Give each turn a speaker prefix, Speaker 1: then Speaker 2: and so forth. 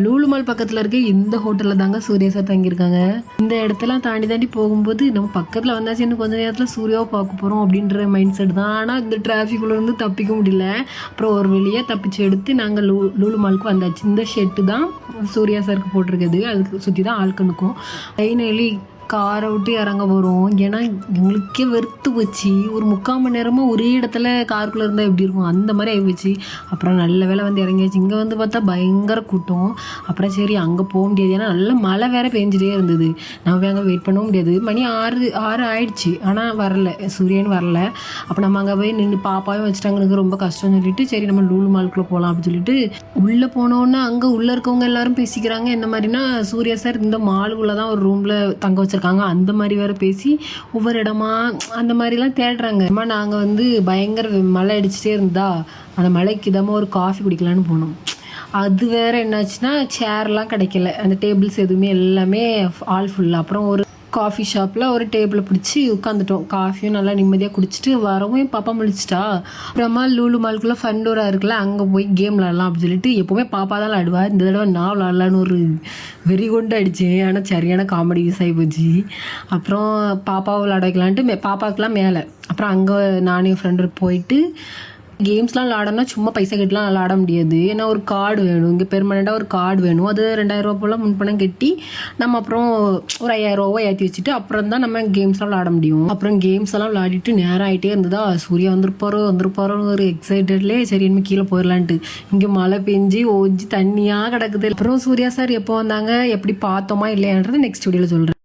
Speaker 1: Lulu mall பக்கத்தில் இருக்க இந்த ஹோட்டலில் தாங்க சூர்யா சார் தங்கியிருக்காங்க. இந்த இடத்தெல்லாம் தாண்டி போகும்போது நம்ம பக்கத்தில் வந்தாச்சு, இன்னும் கொஞ்சம் நேரத்தில் சூர்யாவை பார்க்க போகிறோம் அப்படின்ற மைண்ட் செட் தான். ஆனால் இந்த டிராஃபிக்குள்ளேருந்து தப்பிக்க முடியல. அப்புறம் ஒரு வழியாக தப்பிச்சு எடுத்து நாங்கள் லூலு மாலுக்கு வந்தாச்சு. இந்த ஷெட்டு தான் சூர்யா சாருக்கு போட்டிருக்குது. அதுக்கு சுற்றி தான் ஆட்களுக்கும் ஃபைனலி காரை விட்டு இறங்க போகிறோம். ஏன்னா எங்களுக்கே வெறுத்து போச்சு. ஒரு 3/4 மணி நேரமாக ஒரே இடத்துல காருக்குள்ளே இருந்தால் எப்படி இருக்கும், அந்த மாதிரி ஆகிப்போச்சு. அப்புறம் நல்ல வேலை வந்து இறங்கியாச்சு. இங்கே வந்து பார்த்தா பயங்கர கூட்டம். அப்புறம் சரி அங்கே போக முடியாது, ஏன்னா நல்ல மழை வேறு பெஞ்சிட்டே இருந்தது. நம்ம அங்கே வெயிட் பண்ண முடியாது. மணி 6 ஆயிடுச்சு, ஆனால் வரல, சூரியன் வரல. அப்போ நம்ம அங்கே போய் நின்று பாப்பாவும் வச்சுட்டாங்க, ரொம்ப கஷ்டம்னு சொல்லிட்டு சரி நம்ம லூலு மாலுக்குள்ளே போகலாம் அப்படின்னு சொல்லிட்டு உள்ளே போனோன்னா அங்கே உள்ளே இருக்கவங்க எல்லாரும் பேசிக்கிறாங்க. என்ன மாதிரினா, சூர்யா சார் இந்த மாலுக்குள்ளே தான் ஒரு ரூமில் தங்க வச்சிருக்காங்க, அந்த மாதிரி வேற பேசி ஒவ்வொரு இடமா அந்த மாதிரிலாம் தேடுறாங்க. நாங்கள் வந்து பயங்கர மழை அடிச்சுட்டே இருந்தா அந்த மழைக்கு இதமாக ஒரு காஃபி குடிக்கலான்னு போனோம். அது வேற என்னாச்சுன்னா, சேர்லாம் கிடைக்கல, அந்த டேபிள்ஸ் எதுவுமே எல்லாமே ஆல் ஃபுல்லாக. அப்புறம் ஒரு காஃபி ஷாப்பில் ஒரு டேபிளை பிடிச்சி உட்காந்துட்டோம். காஃபியும் நல்லா நிம்மதியாக குடிச்சிட்டு வரவும் என் பாப்பா முடிச்சிட்டா. அப்புறமா லூலு மாலுக்குள்ளே ஃபண்டோரா இருக்குல்ல, அங்கே போய் கேம் விளாட்லாம் அப்படின்னு சொல்லிட்டு, எப்போவுமே பாப்பா தான் விளாடுவா, இந்த தடவை நான் விளாட்லான்னு ஒரு வெறி கொண்டு அடித்தேன். ஆனால் சரியான காமெடி யூஸ் ஆகி போச்சு. அப்புறம் பாப்பாவை விளாட வைக்கலான்ட்டு பாப்பாவுக்குலாம் மேலே, அப்புறம் அங்கே நானும் என் ஃப்ரெண்டு போயிட்டு கேம்ஸ்லாம் விளாடனா சும்மா பைசா கட்டிலாம் விளாட முடியாது. ஏன்னா ஒரு கார்டு வேணும், இங்கே பெர்மனெண்ட்டாக ஒரு கார்டு வேணும். அது 2000 ரூபா போல் முன்பணம் கட்டி நம்ம அப்புறம் ஒரு 5000 ரூபா ஏற்றி வச்சுட்டு அப்புறம் தான் நம்ம கேம்ஸ்லாம் விளாட முடியும். அப்புறம் கேம்ஸ் எல்லாம் விளையாடிட்டு நேரம் ஆகிட்டே இருந்ததா, சூர்யா வந்துருப்பாரோன்னு ஒரு எக்ஸைட்டட்லேயே சரி இனிமேல் கீழே போயிடலான்ட்டு. இங்கே மழை பெஞ்சு ஓஞ்சி தண்ணியாக கிடக்குது. அப்புறம் சூர்யா சார் எப்போ வந்தாங்க, எப்படி பார்த்தோமா இல்லையான்றது நெக்ஸ்ட் வீடியோவில் சொல்கிறேன்.